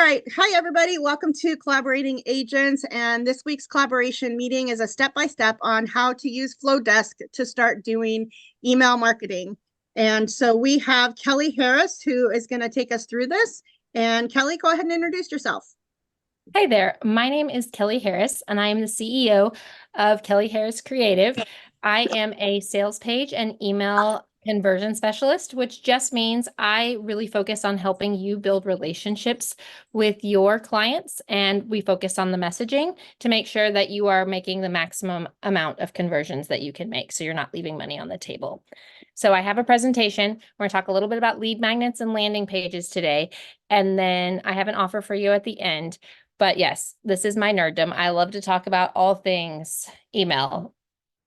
right. Hi, everybody. Welcome to Collaborating Agents. And this week's collaboration meeting is a step-by-step on how to use Flowdesk to start doing email marketing. And so we have Kelly Harris, who is going to take us through this. And Kelly, go ahead and introduce yourself. Hi there. My name is Kelly Harris, and I am the CEO of Kelly Harris Creative. I am a sales page and email conversion specialist, which just means I really focus on helping you build relationships with your clients. And we focus on the messaging to make sure that you are making the maximum amount of conversions that you can make, so you're not leaving money on the table. So I have a presentation. We're going to talk a little bit about lead magnets and landing pages today. And then I have an offer for you at the end. But yes, this is my nerddom. I love to talk about all things email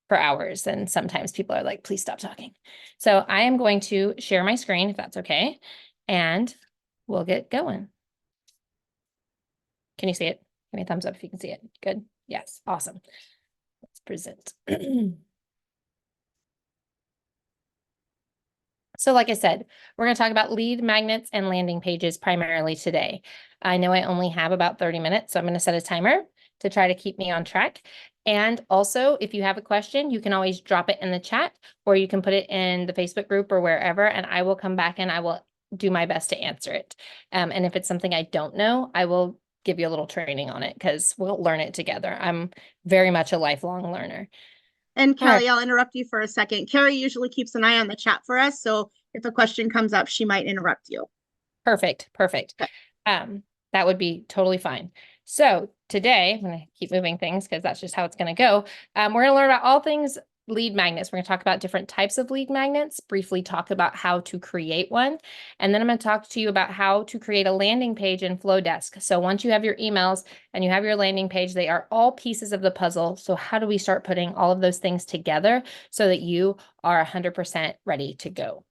for hours. And sometimes people are like, please stop talking. So I am going to share my screen if that's okay. And we'll get going. Can you see it? Give me a thumbs up if you can see it. Good. Yes. Awesome. Let's present. So like I said, we're going to talk about lead magnets and landing pages primarily today. I know I only have about 30 minutes, so I'm going to set a timer to try to keep me on track. And also, if you have a question, you can always drop it in the chat, or you can put it in the Facebook group or wherever, and I will come back and I will do my best to answer it. And if it's something I don't know, I will give you a little training on it because we'll learn it together. I'm very much a lifelong learner. And Kelly, I'll interrupt you for a second. Carrie usually keeps an eye on the chat for us. So if a question comes up, she might interrupt you. Perfect. Perfect. Okay. That would be totally fine. So today, I'm going to keep moving things because that's just how it's going to go. We're going to learn about all things lead magnets. We're going to talk about different types of lead magnets, briefly talk about how to create one. And then I'm going to talk to you about how to create a landing page in Flowdesk. So once you have your emails and you have your landing page, they are all pieces of the puzzle. So how do we start putting all of those things together so that you are 100% ready to go?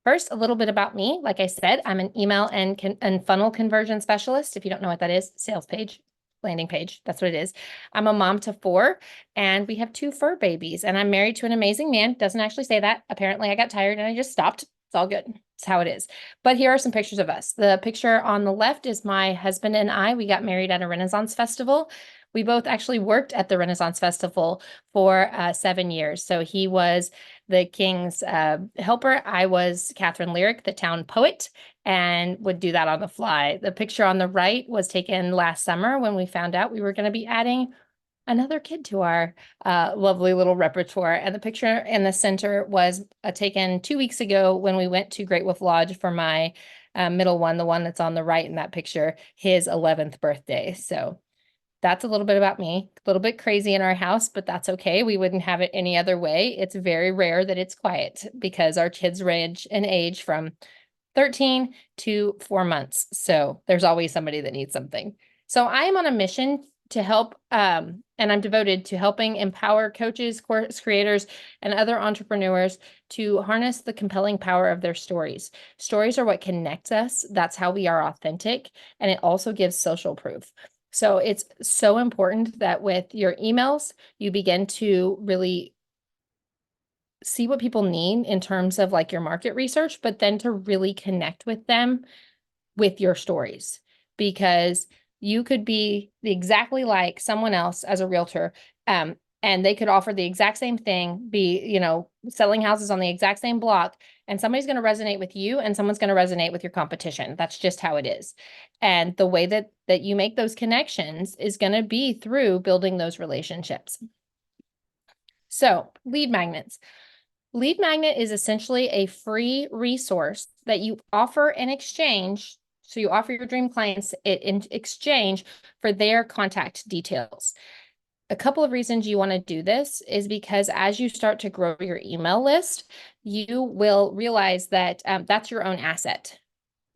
First, a little bit about me. Like I said, I'm an email and funnel conversion specialist. If you don't know what that is, sales page, landing page, that's what it is. I'm a mom to 4, and we have 2 fur babies, and I'm married to an amazing man. Doesn't actually say that. Apparently, I got tired and I just stopped. It's all good. It's how it is. But here are some pictures of us. The picture on the left is my husband and I. We got married at a Renaissance festival. We both actually worked at the Renaissance Festival for 7 years. So he was the king's helper. I was Catherine Lyric, the town poet, and would do that on the fly. The picture on the right was taken last summer when we found out we were going to be adding another kid to our lovely little repertoire. And the picture in the center was taken 2 weeks ago when we went to Great Wolf Lodge for my middle one, the one that's on the right in that picture, his 11th birthday. So that's a little bit about me. A little bit crazy in our house, but that's okay. We wouldn't have it any other way. It's very rare that it's quiet because our kids range in age from 13 to 4 months. So there's always somebody that needs something. So I am on a mission to help, and I'm devoted to helping empower coaches, course creators, and other entrepreneurs to harness the compelling power of their stories. Stories are what connects us. That's how we are authentic. And it also gives social proof. So it's so important that with your emails, you begin to really see what people need in terms of like your market research, but then to really connect with them with your stories, because you could be exactly like someone else as a realtor, and they could offer the exact same thing, be, selling houses on the exact same block, and somebody's going to resonate with you and someone's going to resonate with your competition. That's just how it is. And the way that you make those connections is going to be through building those relationships. So lead magnets. Lead magnet is essentially a free resource that you offer in exchange. So you offer your dream clients it in exchange for their contact details. A couple of reasons you want to do this is because as you start to grow your email list, you will realize that that's your own asset.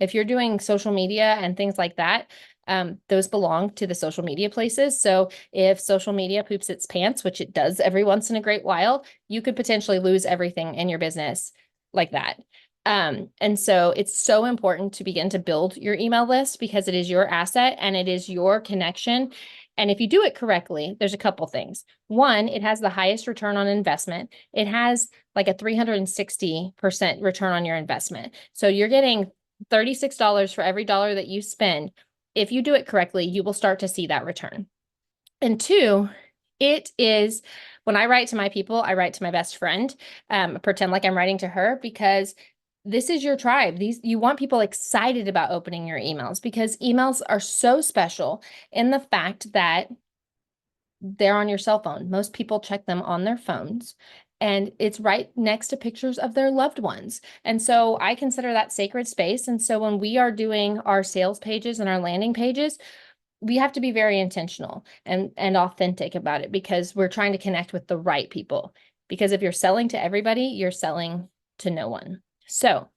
If you're doing social media and things like that, those belong to the social media places. So if social media poops its pants, which it does every once in a great while, you could potentially lose everything in your business like that. And so it's so important to begin to build your email list because it is your asset and it is your connection. And if you do it correctly, there's a couple things. One, it has the highest return on investment. It has like a 360% return on your investment. So you're getting $36 for every dollar that you spend. If you do it correctly, you will start to see that return. And two, it is when I write to my people, I write to my best friend, pretend like I'm writing to her, because this is your tribe. You want people excited about opening your emails, because emails are so special in the fact that they're on your cell phone. Most people check them on their phones, and it's right next to pictures of their loved ones. And so I consider that sacred space. And so when we are doing our sales pages and our landing pages, we have to be very intentional and authentic about it, because we're trying to connect with the right people. Because if you're selling to everybody, you're selling to no one. So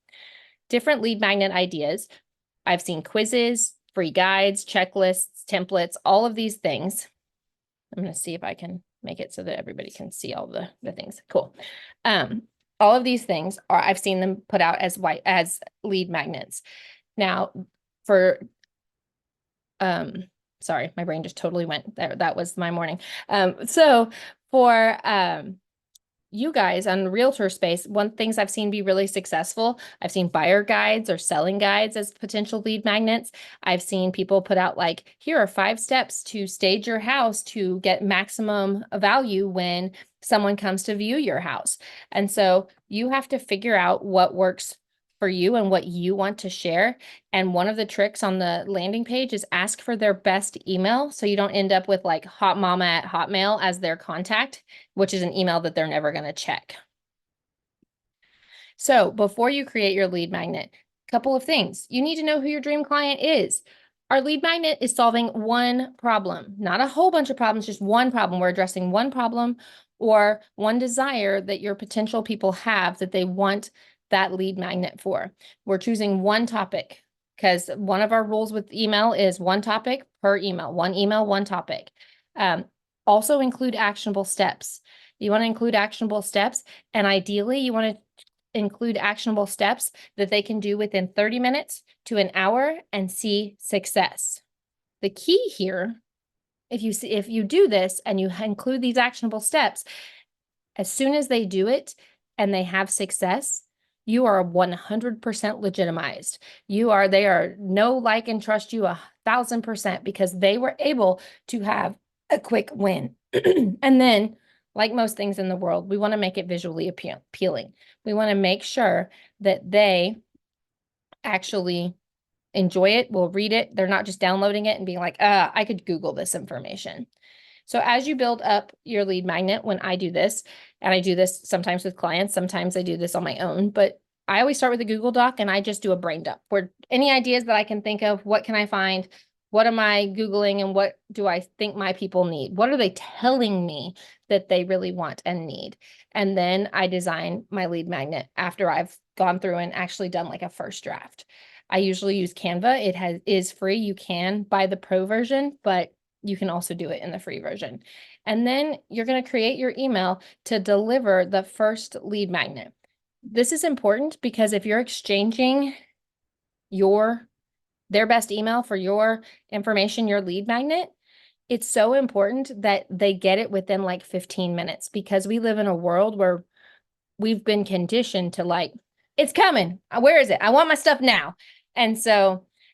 different lead magnet ideas. I've seen quizzes, free guides, checklists, templates, all of these things. I'm going to see if I can make it so that everybody can see all the things. Cool. All of these things I've seen them put out as lead magnets. Now for, sorry, my brain just totally went there. That was my morning. So for, you guys on realtor space, one things I've seen be really successful, I've seen buyer guides or selling guides as potential lead magnets. I've seen people put out like, here are 5 steps to stage your house to get maximum value when someone comes to view your house. And so you have to figure out what works for you and what you want to share. And one of the tricks on the landing page is ask for their best email, so you don't end up with like hot mama at Hotmail as their contact, which is an email that they're never going to check. So before you create your lead magnet, a couple of things. You need to know who your dream client is. Our lead magnet is solving one problem, not a whole bunch of problems, just one problem. We're addressing one problem or one desire that your potential people have that they want that lead magnet for. We're choosing one topic, because one of our rules with email is one topic per email, one topic. Also include actionable steps. You want to include actionable steps, and ideally you want to include actionable steps that they can do within 30 minutes to an hour and see success. The key here, if you do this and you include these actionable steps, as soon as they do it and they have success, you are 100% legitimized. They are know, like, and trust you 1,000%, because they were able to have a quick win. And then, like most things in the world, we want to make it visually appealing. We want to make sure that they actually enjoy it, will read it. They're not just downloading it and being like, I could Google this information. So as you build up your lead magnet, when I do this, and I do this sometimes with clients, sometimes I do this on my own, but I always start with a Google Doc and I just do a brain dump where any ideas that I can think of, what can I find? What am I Googling, and what do I think my people need? What are they telling me that they really want and need? And then I design my lead magnet after I've gone through and actually done like a first draft. I usually use Canva. It is free. You can buy the pro version, but you can also do it in the free version. And then you're going to create your email to deliver the first lead magnet. This is important because if you're exchanging their best email for your information, your lead magnet, it's so important that they get it within like 15 minutes, because we live in a world where we've been conditioned to like, it's coming. Where is it? I want my stuff now.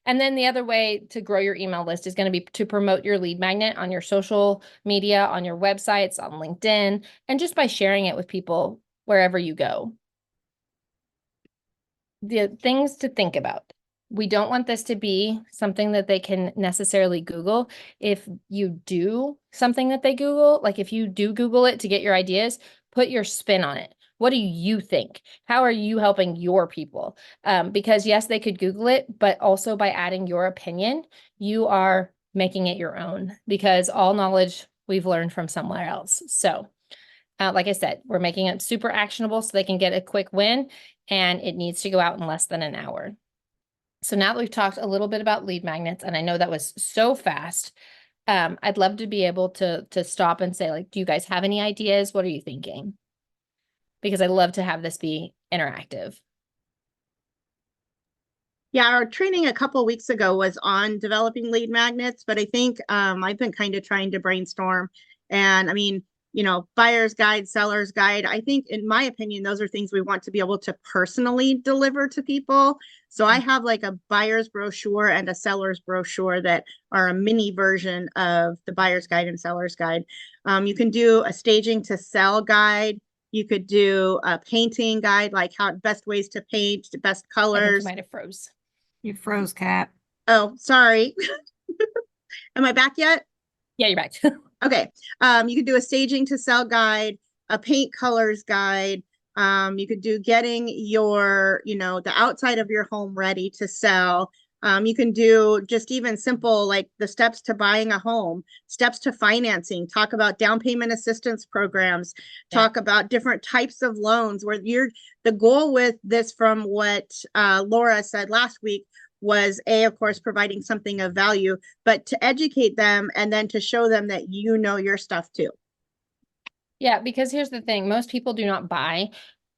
And then the other way to grow your email list is going to be to promote your lead magnet on your social media, on your websites, on LinkedIn, and just by sharing it with people wherever you go. The things to think about. We don't want this to be something that they can necessarily Google. If you do something that they Google, like if you do Google it to get your ideas, put your spin on it. What do you think? How are you helping your people? Because yes, they could Google it, but also by adding your opinion, you are making it your own, because all knowledge we've learned from somewhere else. So like I said, we're making it super actionable so they can get a quick win, and it needs to go out in less than an hour. So now that we've talked a little bit about lead magnets, and I know that was so fast, I'd love to be able to stop and say, like, do you guys have any ideas? What are you thinking? Because I love to have this be interactive. Yeah, our training a couple of weeks ago was on developing lead magnets, but I think I've been kind of trying to brainstorm. And I mean, buyer's guide, seller's guide. I think, in my opinion, those are things we want to be able to personally deliver to people. So I have like a buyer's brochure and a seller's brochure that are a mini version of the buyer's guide and seller's guide. You can do a staging to sell guide. You could do a painting guide, like how best ways to paint, the best I think colors. you might have froze. You froze, Kat. Oh, sorry. Am I back yet? Yeah, you're back. Okay. You could do a staging to sell guide, a paint colors guide. You could do getting your, the outside of your home ready to sell. You can do just even simple, like the steps to buying a home, steps to financing, talk about down payment assistance programs, talk about different types of loans where the goal with this, from what Laura said last week, was of course, providing something of value, but to educate them and then to show them that your stuff too. Yeah, because here's the thing. Most people do not buy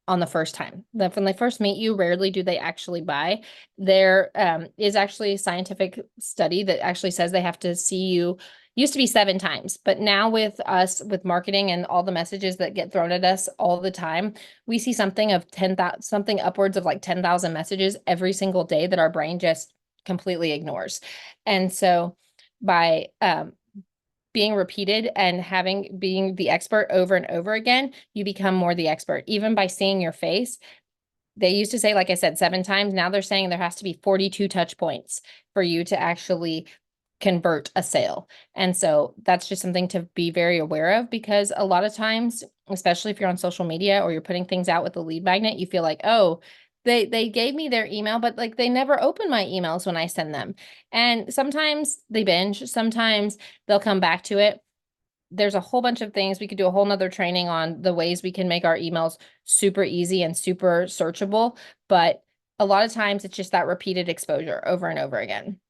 on the first time. When they first meet you, rarely do they actually buy. There is actually a scientific study that actually says they have to see you. Used to be 7 times, but now with us, with marketing and all the messages that get thrown at us all the time, we see something of 10,000, something upwards of like 10,000 messages every single day that our brain just completely ignores. And so by being repeated and being the expert over and over again, you become more the expert, even by seeing your face. They used to say, like I said, 7 times. Now they're saying there has to be 42 touch points for you to actually convert a sale. And so that's just something to be very aware of, because a lot of times, especially if you're on social media or you're putting things out with a lead magnet, you feel like, oh, they gave me their email, but like they never open my emails when I send them. And sometimes they binge, sometimes they'll come back to it. There's a whole bunch of things. We could do a whole nother training on the ways we can make our emails super easy and super searchable. But a lot of times it's just that repeated exposure over and over again.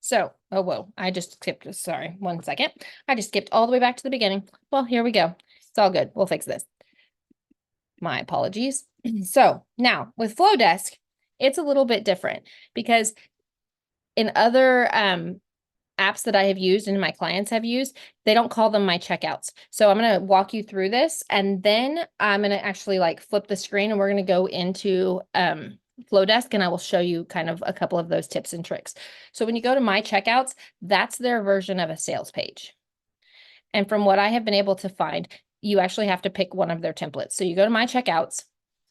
So, oh, whoa, I just skipped, sorry, 1 second. I just skipped all the way back to the beginning. Well, here we go. It's all good. We'll fix this. My apologies. So now with Flowdesk, it's a little bit different, because in other apps that I have used and my clients have used, they don't call them my checkouts. So I'm going to walk you through this, and then I'm going to actually like flip the screen and we're going to go into Flowdesk, and I will show you kind of a couple of those tips and tricks. So when you go to my checkouts, that's their version of a sales page. And from what I have been able to find, you actually have to pick one of their templates. So you go to my checkouts,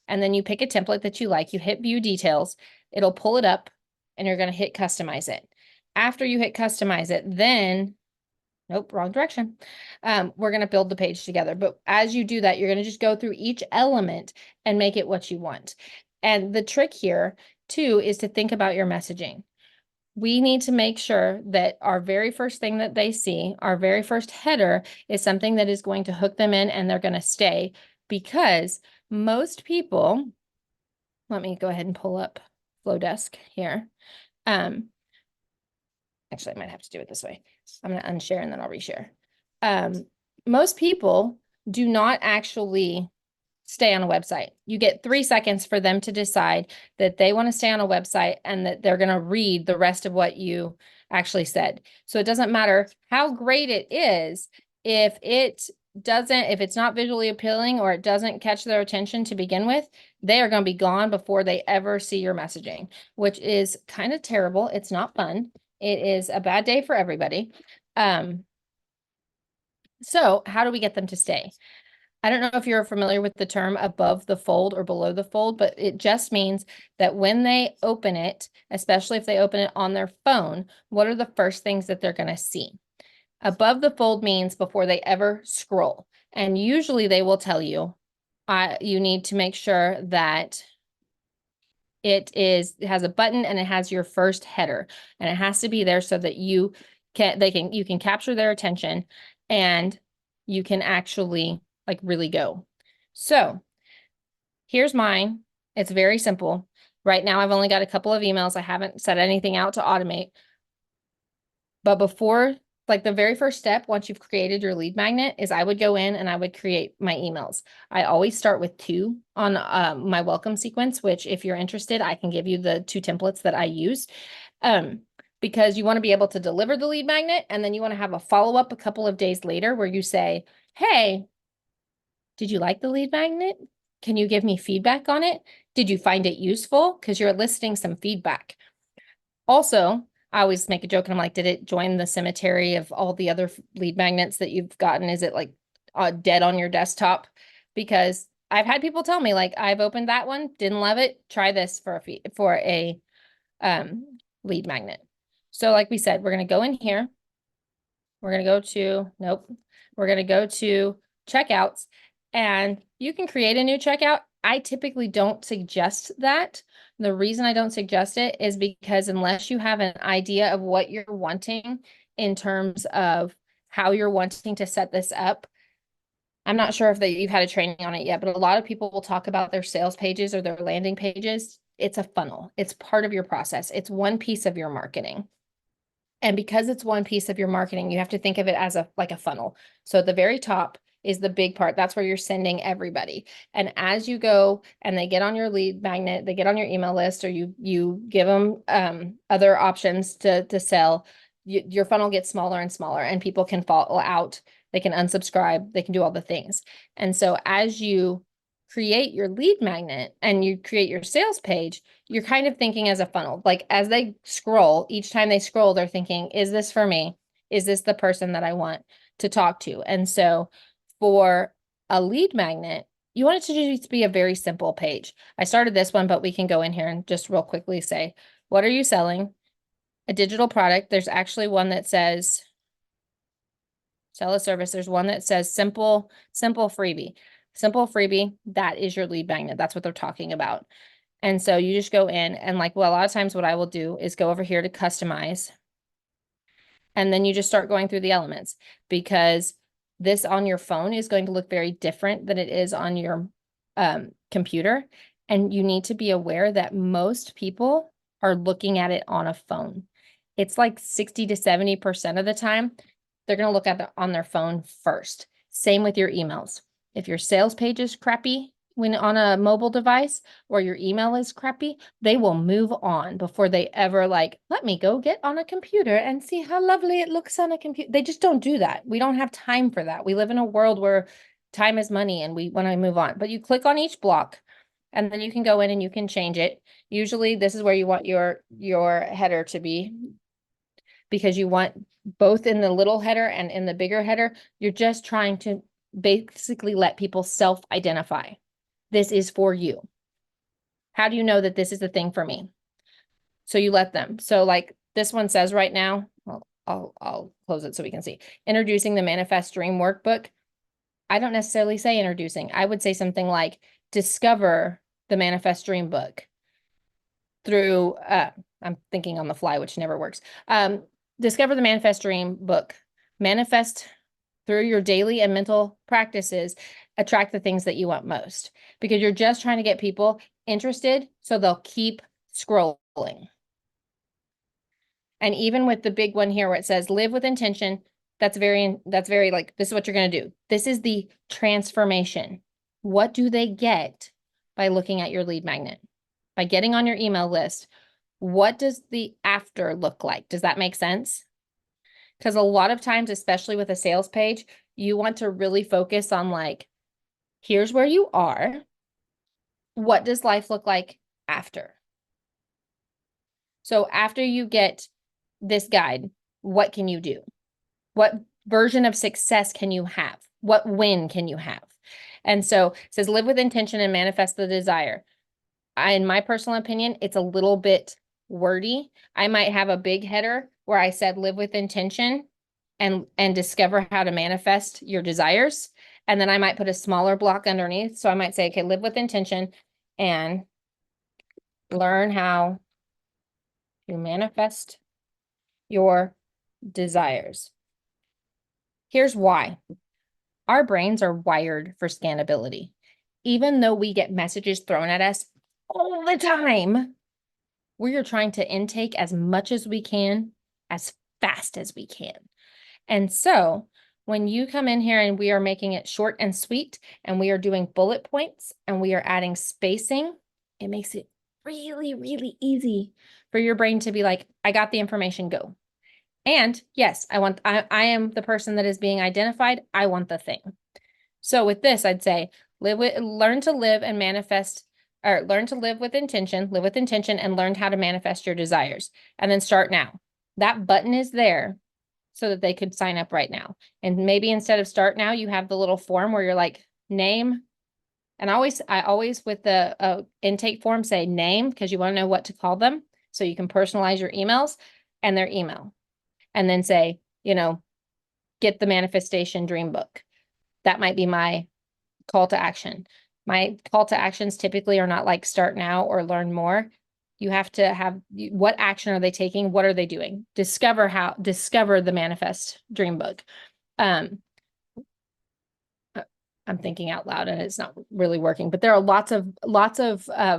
and then you pick a template that you like, you hit view details, it'll pull it up, and you're going to hit customize it. After you hit customize it, then, nope, wrong direction. We're going to build the page together. But as you do that, you're going to just go through each element and make it what you want. And the trick here too is to think about your messaging. We need to make sure that our very first thing that they see, our very first header, is something that is going to hook them in and they're going to stay, because most people, let me go ahead and pull up Flowdesk here. Actually, I might have to do it this way. I'm going to unshare and then I'll reshare. Most people do not actually stay on a website. You get 3 seconds for them to decide that they want to stay on a website and that they're going to read the rest of what you actually said. So it doesn't matter how great it is, if it's not visually appealing or it doesn't catch their attention to begin with, they are going to be gone before they ever see your messaging, which is kind of terrible. It's not fun. It is a bad day for everybody. So how do we get them to stay? I don't know if you're familiar with the term above the fold or below the fold, but it just means that when they open it, especially if they open it on their phone, what are the first things that they're going to see? Above the fold means before they ever scroll. And usually they will tell you, you need to make sure that it has a button and it has your first header, and it has to be there so that you can capture their attention and you can actually like really go. So here's mine. It's very simple. Right now, I've only got a couple of emails. I haven't set anything out to automate. But before, like the very first step, once you've created your lead magnet, is I would go in and I would create my emails. I always start with 2 on my welcome sequence, which if you're interested, I can give you the 2 templates that I use. because you want to be able to deliver the lead magnet, and then you want to have a follow-up a couple of days later where you say, hey, did you like the lead magnet? Can you give me feedback on it? Did you find it useful? Because you're eliciting some feedback. Also, I always make a joke and I'm like, did it join the cemetery of all the other lead magnets that you've gotten? Is it like dead on your desktop? Because I've had people tell me, like, I've opened that one, didn't love it. Try this for a lead magnet. So like we said, we're going to go in here. We're going to go to, nope. We're going to go to checkouts, and you can create a new checkout. I typically don't suggest that. The reason I don't suggest it is because unless you have an idea of what you're wanting in terms of how you're wanting to set this up, I'm not sure if you've had a training on it yet, but a lot of people will talk about their sales pages or their landing pages. It's a funnel. It's part of your process. It's one piece of your marketing. And because it's one piece of your marketing, you have to think of it as like a funnel. So at the very top is the big part. That's where you're sending everybody. And as you go and they get on your lead magnet, they get on your email list, or you give them other options to sell, your funnel gets smaller and smaller, and people can fall out. They can unsubscribe. They can do all the things. And so as you create your lead magnet and you create your sales page, you're kind of thinking as a funnel. Like as they scroll, each time they scroll, they're thinking, is this for me? Is this the person that I want to talk to? And so for a lead magnet, you want it to just be a very simple page. I started this one, but we can go in here and just real quickly say, what are you selling? A digital product. There's actually one that says sell a service. There's one that says simple freebie. Simple freebie, that is your lead magnet. That's what they're talking about. And so you just go in and like, well, a lot of times what I will do is go over here to customize. And then you just start going through the elements, because this on your phone is going to look very different than it is on your computer. And you need to be aware that most people are looking at it on a phone. It's like 60 to 70% of the time, they're going to look at it on their phone first. Same with your emails. If your sales page is crappy when on a mobile device, or your email is crappy, they will move on before they ever like, let me go get on a computer and see how lovely it looks on a computer. They just don't do that. We don't have time for that. We live in a world where time is money and we want to move on. But you click on each block and then you can go in and you can change it. Usually this is where you want your header to be, because you want both in the little header and in the bigger header. You're just trying to basically let people self-identify. This is for you. How do you know that this is the thing for me? So you let them. So like this one says right now, well, I'll close it so we can see. Introducing the Manifest Dream Workbook. I don't necessarily say introducing. I would say something like discover the Manifest Dream book through, I'm thinking on the fly, which never works. Discover the Manifest Dream book. Manifest through your daily and mental practices, attract the things that you want most, because you're just trying to get people interested so they'll keep scrolling. And even with the big one here where it says live with intention, that's very like, this is what you're going to do. This is the transformation. What do they get by looking at your lead magnet? By getting on your email list, what does the after look like? Does that make sense? Because a lot of times, especially with a sales page, you want to really focus on like, here's where you are. What does life look like after? So after you get this guide, what can you do? What version of success can you have? What win can you have? And so it says live with intention and manifest the desire. In my personal opinion, it's a little bit wordy. I might have a big header where I said live with intention and discover how to manifest your desires. And then I might put a smaller block underneath. So I might say, okay, live with intention and learn how to manifest your desires. Here's why. Our brains are wired for scannability. Even though we get messages thrown at us all the time, we are trying to intake as much as we can, as fast as we can. And so when you come in here and we are making it short and sweet, and we are doing bullet points and we are adding spacing, it makes it really, really easy for your brain to be like, I got the information, go. And yes, I am the person that is being identified. I want the thing. So with this, I'd say learn to live and manifest, or learn to live with intention and learn how to manifest your desires. And then start now. That button is there so that they could sign up right now. And maybe instead of start now, you have the little form where you're like, name. And I always with the intake form say name, because you want to know what to call them. So you can personalize your emails and their email. And then say, get the manifestation dream book. That might be my call to action. My call to actions typically are not like start now or learn more. You have to have, what action are they taking? What are they doing? Discover the manifest dream book. I'm thinking out loud and it's not really working, but there are lots of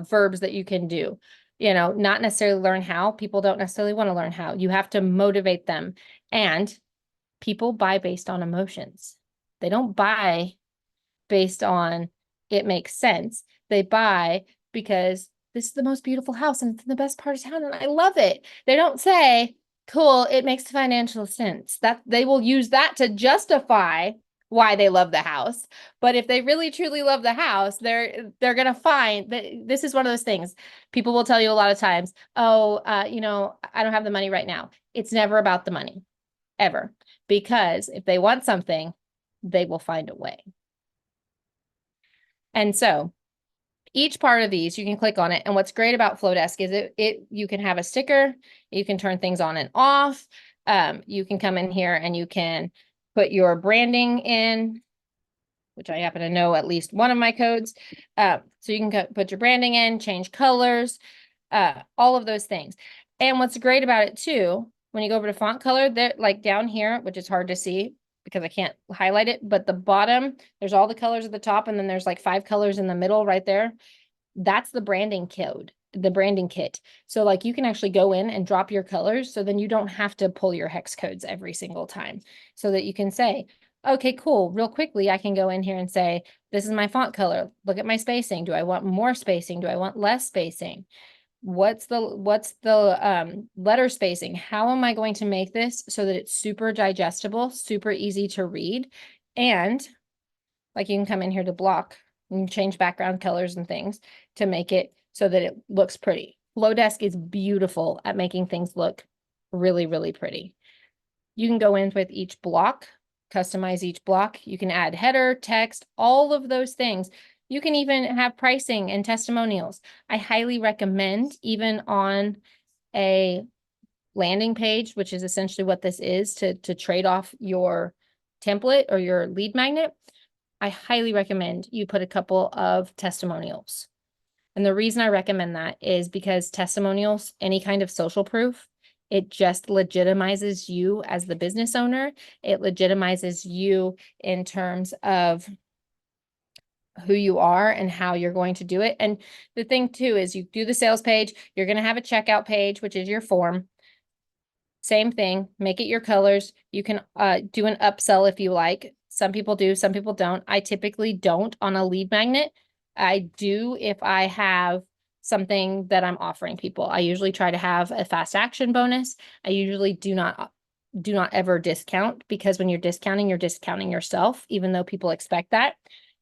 verbs that you can do. Not necessarily learn how. People don't necessarily want to learn how. You have to motivate them. And people buy based on emotions. They don't buy based on it makes sense. They buy because this is the most beautiful house and it's in the best part of town and I love it. They don't say, cool, it makes financial sense. That they will use that to justify why they love the house. But if they really truly love the house, they're going to find that this is one of those things. People will tell you a lot of times, oh, I don't have the money right now. It's never about the money, ever. Because if they want something, they will find a way. And so each part of these, you can click on it. And what's great about Flowdesk is you can have a sticker, you can turn things on and off. You can come in here and you can put your branding in, which I happen to know at least one of my codes. So you can put your branding in, change colors, all of those things. And what's great about it too, when you go over to font color, they're like down here, which is hard to see because I can't highlight it, but the bottom, there's all the colors at the top, and then there's like 5 colors in the middle right there. That's the branding code, the branding kit. So like you can actually go in and drop your colors, so then you don't have to pull your hex codes every single time, so that you can say, okay, cool, real quickly, I can go in here and say, this is my font color. Look at my spacing. Do I want more spacing? Do I want less spacing? What's the letter spacing? How am I going to make this so that it's super digestible, super easy to read? And like you can come in here to block and change background colors and things to make it so that it looks pretty. Flowdesk is beautiful at making things look really, really pretty. You can go in with each block, customize each block. You can add header, text, all of those things. You can even have pricing and testimonials. I highly recommend, even on a landing page, which is essentially what this is, to trade off your template or your lead magnet, I highly recommend you put a couple of testimonials. And the reason I recommend that is because testimonials, any kind of social proof, it just legitimizes you as the business owner. It legitimizes you in terms of who you are and how you're going to do it. And the thing too is you do the sales page, you're going to have a checkout page, which is your form. Same thing, make it your colors. You can do an upsell if you like. Some people do, some people don't. I typically don't on a lead magnet. I do if I have something that I'm offering people. I usually try to have a fast action bonus. I usually do not ever discount, because when you're discounting yourself, even though people expect that.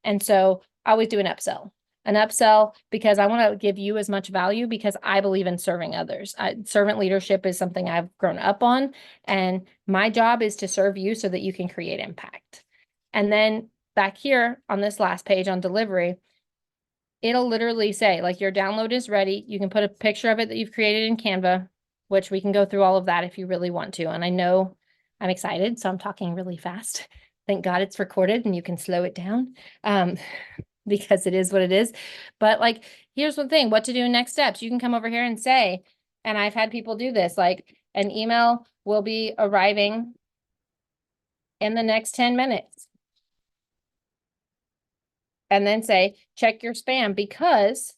And so I always do an upsell because I want to give you as much value, because I believe in serving others. Servant leadership is something I've grown up on, and my job is to serve you so that you can create impact. And then back here on this last page on delivery, it'll literally say like your download is ready. You can put a picture of it that you've created in Canva, which we can go through all of that if you really want to. And I know I'm excited, so I'm talking really fast. Thank God it's recorded and you can slow it down because it is what it is. But like, here's one thing, what to do in next steps. You can come over here and say, and I've had people do this, like an email will be arriving in the next 10 minutes. And then say, check your spam, because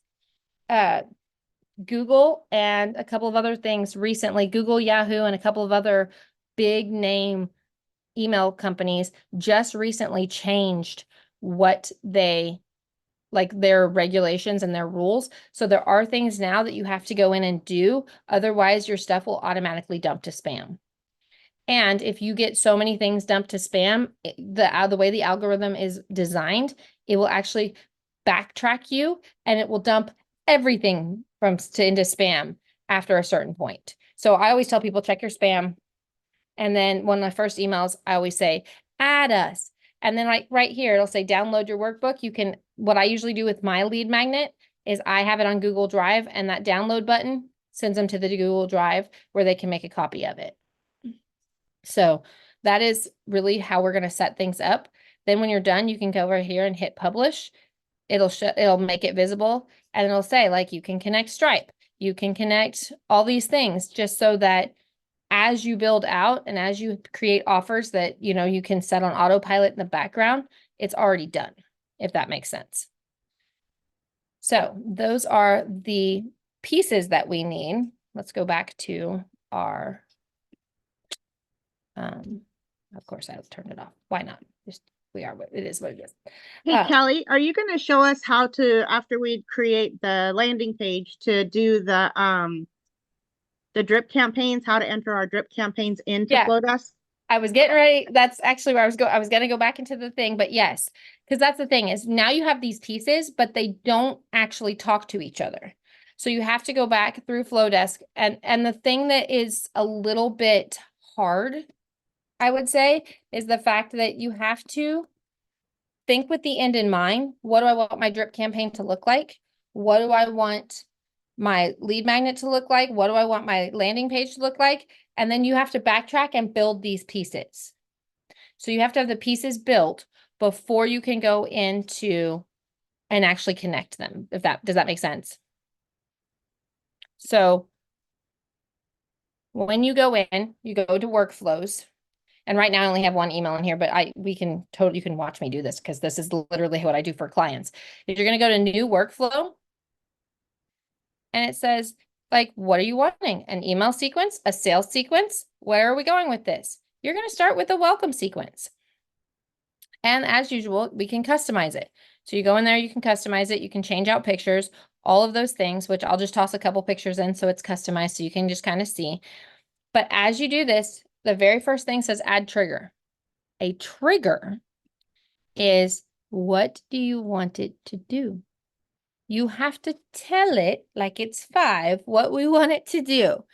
Google and a couple of other things recently, Google, Yahoo, and a couple of other big name email companies just recently changed what they like their regulations and their rules. So there are things now that you have to go in and do. Otherwise, your stuff will automatically dump to spam. And if you get so many things dumped to spam, the way the algorithm is designed, it will actually backtrack you and it will dump everything into spam after a certain point. So I always tell people, check your spam. And then one of my first emails, I always say, add us. And then right here, it'll say download your workbook. What I usually do with my lead magnet is I have it on Google Drive, and that download button sends them to the Google Drive where they can make a copy of it. So that is really how we're going to set things up. Then when you're done, you can go over here and hit publish. It'll make it visible, and it'll say like you can connect Stripe. You can connect all these things just so that as you build out and as you create offers that, you can set on autopilot in the background, it's already done, if that makes sense. So those are the pieces that we need. Let's go back to our, of course I'll turn it off. Why not? It is what it is. Hey, Kelly, are you going to show us how to, after we create the landing page, to do the drip campaigns, how to enter our drip campaigns into Flowdesk? I was getting ready. That's actually where I was going to go back into the thing, but yes, because that's the thing is now you have these pieces, but they don't actually talk to each other. So you have to go back through Flowdesk, and the thing that is a little bit hard, I would say, is the fact that you have to think with the end in mind. What do I want my drip campaign to look like? What do I want my lead magnet to look like? What do I want my landing page to look like? And then you have to backtrack and build these pieces. So you have to have the pieces built before you can go into and actually connect them. Does that make sense? So when you go in, you go to workflows. And right now I only have one email in here, but you can watch me do this because this is literally what I do for clients. If you're going to go to new workflow, and it says, like, what are you wanting? An email sequence, a sales sequence? Where are we going with this? You're going to start with the welcome sequence. And as usual, we can customize it. So you go in there, you can customize it. You can change out pictures, all of those things, which I'll just toss a couple pictures in so it's customized so you can just kind of see. But as you do this, the very first thing says add trigger. A trigger is, what do you want it to do? You have to tell it like it's 5 what we want it to do.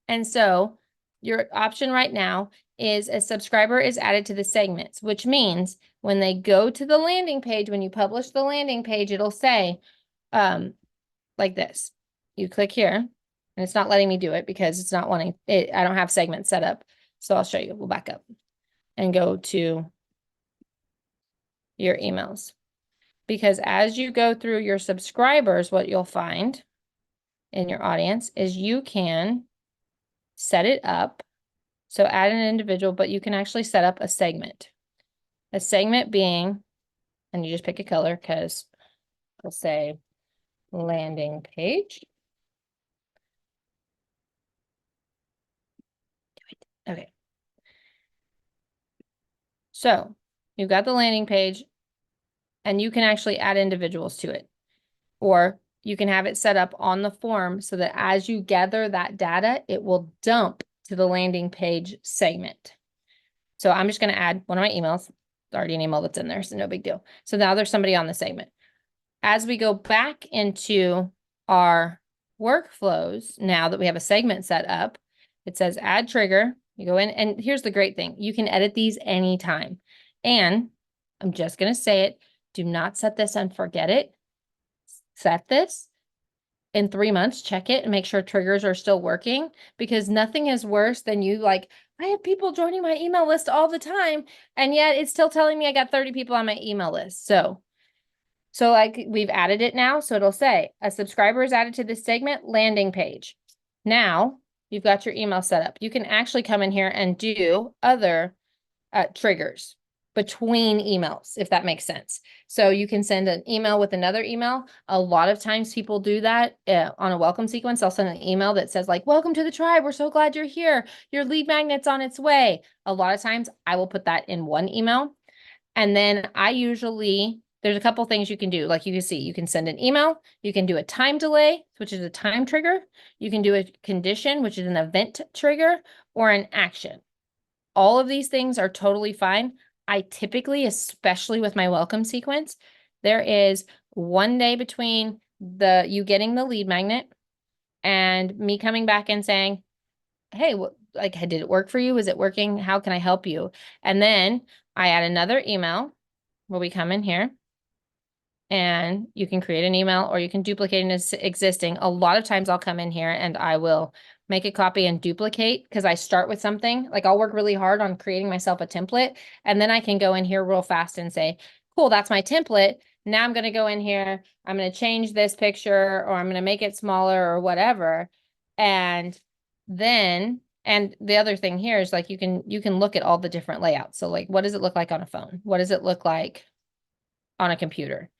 And so your option right now is a subscriber is added to the segments, which means when they go to the landing page, when you publish the landing page, it'll say like this. You click here, and it's not letting me do it because it's not wanting it. I don't have segments set up. So I'll show you. We'll back up and go to your emails. Because as you go through your subscribers, what you'll find in your audience is you can set it up. So add an individual, but you can actually set up a segment. A segment being, and you just pick a color because we'll say landing page. Okay. So you've got the landing page, and you can actually add individuals to it. Or you can have it set up on the form so that as you gather that data, it will dump to the landing page segment. So I'm just going to add one of my emails. It's already an email that's in there, so no big deal. So now there's somebody on the segment. As we go back into our workflows, now that we have a segment set up, it says add trigger. You go in, and here's the great thing. You can edit these anytime. And I'm just going to say it. Do not set this and forget it. Set this in 3 months, check it and make sure triggers are still working, because nothing is worse than you I have people joining my email list all the time, and yet it's still telling me I got 30 people on my email list. So like we've added it now. So it'll say a subscriber is added to this segment landing page. Now you've got your email set up. You can actually come in here and do other triggers between emails, if that makes sense. So you can send an email with another email. A lot of times people do that on a welcome sequence. I'll send an email that says like, welcome to the tribe. We're so glad you're here. Your lead magnet's on its way. A lot of times I will put that in one email. And then I usually there's a couple things you can do. Like you can see, you can send an email, you can do a time delay, which is a time trigger. You can do a condition, which is an event trigger, or an action. All of these things are totally fine. I typically, especially with my welcome sequence, there is 1 day between you getting the lead magnet and me coming back and saying, hey, like, did it work for you? Is it working? How can I help you? And then I add another email where we come in here and you can create an email or you can duplicate an existing. A lot of times I'll come in here and I will make a copy and duplicate because I start with something. Like I'll work really hard on creating myself a template, and then I can go in here real fast and say, cool, that's my template. Now I'm going to go in here, I'm going to change this picture, or I'm going to make it smaller or whatever. And then, and the other thing here is like, you can look at all the different layouts. So like, what does it look like on a phone? What does it look like on a computer?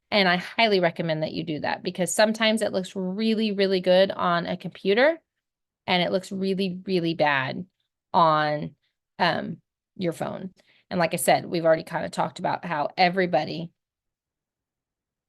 And I highly recommend that you do that because sometimes it looks really, really good on a computer and it looks really, really bad on your phone. And like I said, we've already kind of talked about how everybody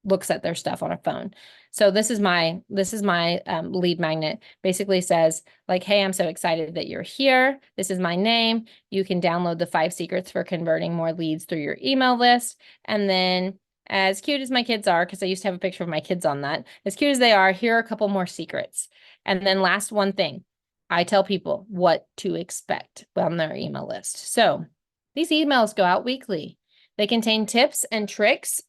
looks at their stuff on a phone. So this is my lead magnet. Basically says like, hey, I'm so excited that you're here. This is my name. You can download the 5 secrets for converting more leads through your email list. And then, as cute as my kids are, because I used to have a picture of my kids on that, as cute as they are, here are a couple more secrets. And then last one thing, I tell people what to expect on their email list. So these emails go out weekly. They contain tips and tricks.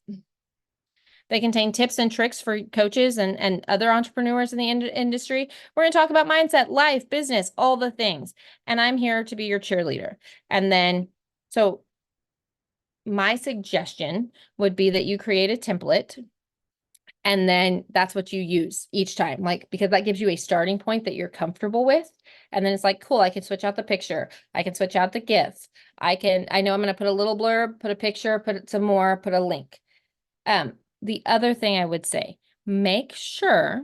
They contain tips and tricks for coaches and other entrepreneurs in the industry. We're going to talk about mindset, life, business, all the things. And I'm here to be your cheerleader. And then, so my suggestion would be that you create a template, and then that's what you use each time, like, because that gives you a starting point that you're comfortable with. And then it's like, cool, I can switch out the picture. I can switch out the GIF. I know I'm going to put a little blurb, put a picture, put some more, put a link. The other thing I would say, make sure,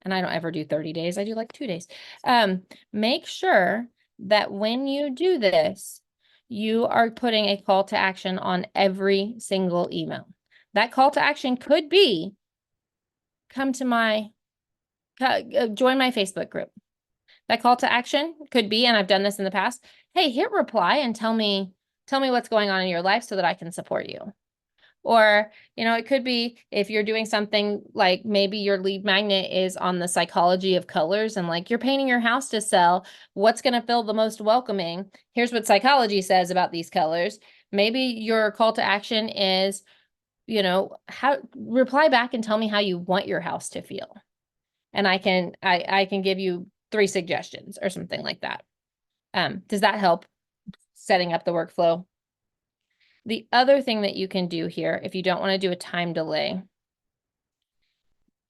and I don't ever do 30 days, I do like 2 days. Make sure that when you do this, you are putting a call to action on every single email. That call to action could be, join my Facebook group. That call to action could be, and I've done this in the past, hey, hit reply and tell me what's going on in your life so that I can support you. Or, it could be if you're doing something like maybe your lead magnet is on the psychology of colors and like you're painting your house to sell, what's going to feel the most welcoming? Here's what psychology says about these colors. Maybe your call to action is, reply back and tell me how you want your house to feel. And I can give you 3 suggestions or something like that. Does that help setting up the workflow? The other thing that you can do here, if you don't want to do a time delay,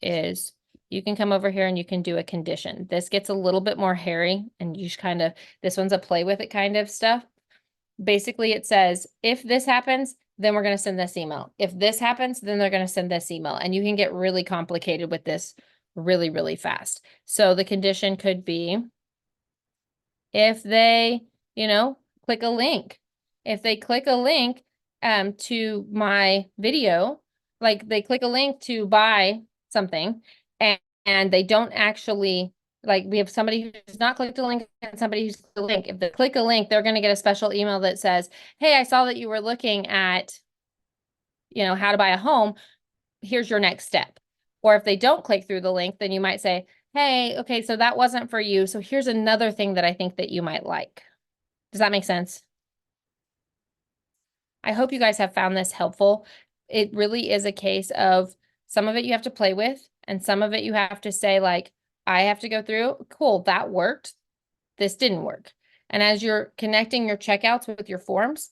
is you can come over here and you can do a condition. This gets a little bit more hairy and you just this one's a play with it kind of stuff. Basically, it says, if this happens, then we're going to send this email. If this happens, then they're going to send this email. And you can get really complicated with this really, really fast. So the condition could be, if they, click a link. If they click a link to my video, like they click a link to buy something and they don't actually, like we have somebody who's not clicked a link and somebody who's clicked a link. If they click a link, they're going to get a special email that says, hey, I saw that you were looking at, how to buy a home. Here's your next step. Or if they don't click through the link, then you might say, hey, okay, so that wasn't for you. So here's another thing that I think that you might like. Does that make sense? I hope you guys have found this helpful. It really is a case of some of it you have to play with, and some of it you have to say like, I have to go through, cool, that worked. This didn't work. And as you're connecting your checkouts with your forms,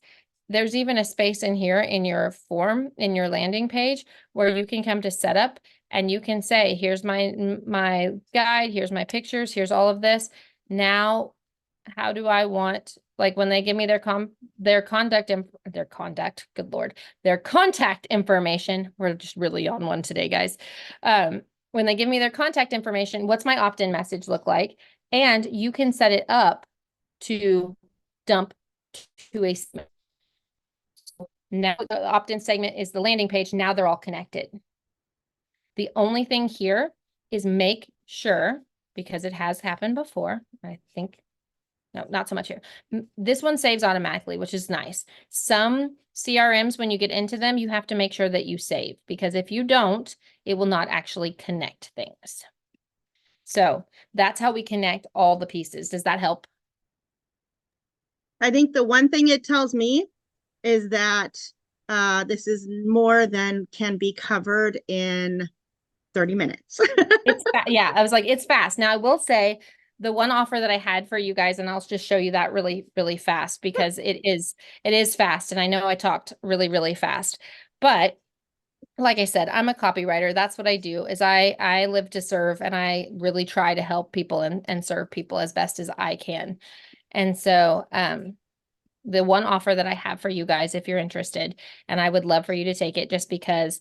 there's even a space in here in your form, in your landing page, where you can come to setup and you can say, here's my guide, here's my pictures, here's all of this. Now, how do I want, like when they give me their contact information, we're just really on one today, guys. When they give me their contact information, what's my opt-in message look like? And you can set it up to dump to a Now the opt-in segment is the landing page. Now they're all connected. The only thing here is make sure, because it has happened before, I think, no, not so much here. This one saves automatically, which is nice. Some CRMs, when you get into them, you have to make sure that you save, because if you don't, it will not actually connect things. So that's how we connect all the pieces. Does that help? I think the one thing it tells me is that this is more than can be covered in 30 minutes. Yeah, I was like, it's fast. Now I will say the one offer that I had for you guys, and I'll just show you that really, really fast, because it is fast. And I know I talked really, really fast, but like I said, I'm a copywriter. That's what I do, is I live to serve, and I really try to help people and serve people as best as I can. And so, the one offer that I have for you guys, if you're interested, and I would love for you to take it, just because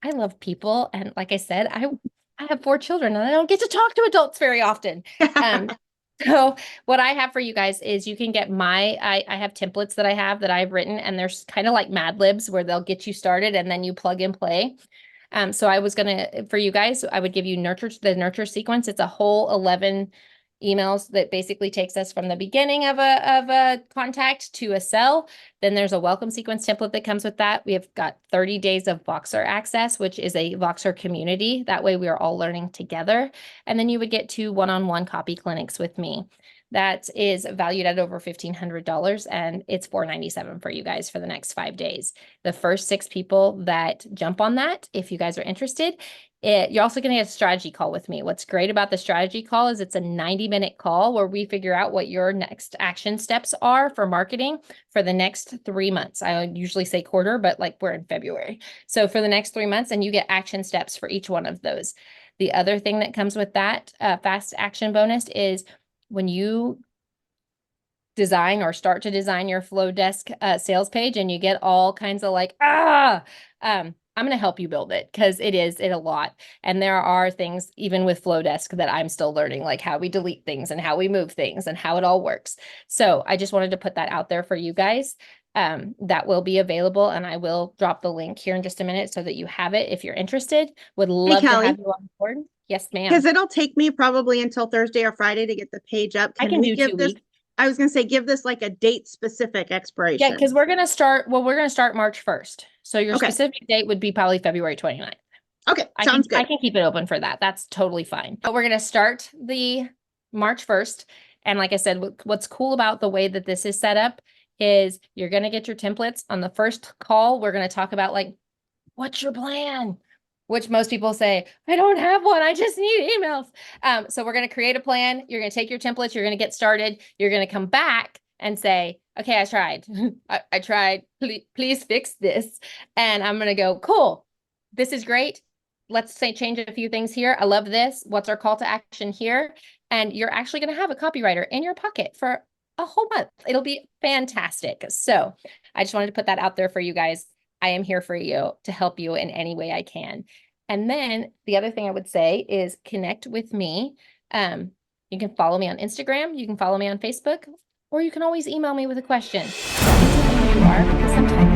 I love people. And like I said, I have 4 children and I don't get to talk to adults very often. So what I have for you guys is you can get I have templates that I've written, and there's kind of like Mad Libs where they'll get you started and then you plug and play. So I was for you guys, I would give you the nurture sequence. It's a whole 11 emails that basically takes us from the beginning of a contact to a sell. Then there's a welcome sequence template that comes with that. We have got 30 days of Voxer access, which is a Voxer community. That way we are all learning together. And then you would get 2 one-on-one copy clinics with me. That is valued at over $1,500, and it's $497 for you guys for the next 5 days. The first 6 people that jump on that, if you guys are interested, you're also going to get a strategy call with me. What's great about the strategy call is it's a 90-minute call where we figure out what your next action steps are for marketing for the next 3 months. I usually say quarter, but like we're in February. So for the next 3 months, and you get action steps for each one of those. The other thing that comes with that fast action bonus is when you design or start to design your Flowdesk sales page, and you get all kinds of like, I'm going to help you build it, because it a lot. And there are things even with Flowdesk that I'm still learning, like how we delete things and how we move things and how it all works. So I just wanted to put that out there for you guys. That will be available, and I will drop the link here in just a minute so that you have it if you're interested. Would love to have you on board. Yes, ma'am. Because it'll take me probably until Thursday or Friday to get the page up. I can do 2 weeks. I was going to say, give this like a date specific expiration. Yeah, because we're going to start March 1st. So your specific date would be probably February 29th. Okay, sounds good. I can keep it open for that. That's totally fine. But we're going to start the March 1st. And like I said, what's cool about the way that this is set up is you're going to get your templates on the first call. We're going to talk about like, what's your plan? Which most people say, I don't have one. I just need emails. So we're going to create a plan. You're going to take your templates. You're going to get started. You're going to come back and say, okay, I tried. I tried. Please fix this. And I'm going to go, cool. This is great. Let's change a few things here. I love this. What's our call to action here? And you're actually going to have a copywriter in your pocket for a whole month. It'll be fantastic. So I just wanted to put that out there for you guys. I am here for you to help you in any way I can. And then the other thing I would say is connect with me. You can follow me on Instagram. You can follow me on Facebook, or you can always email me with a question. Who you are. Sometimes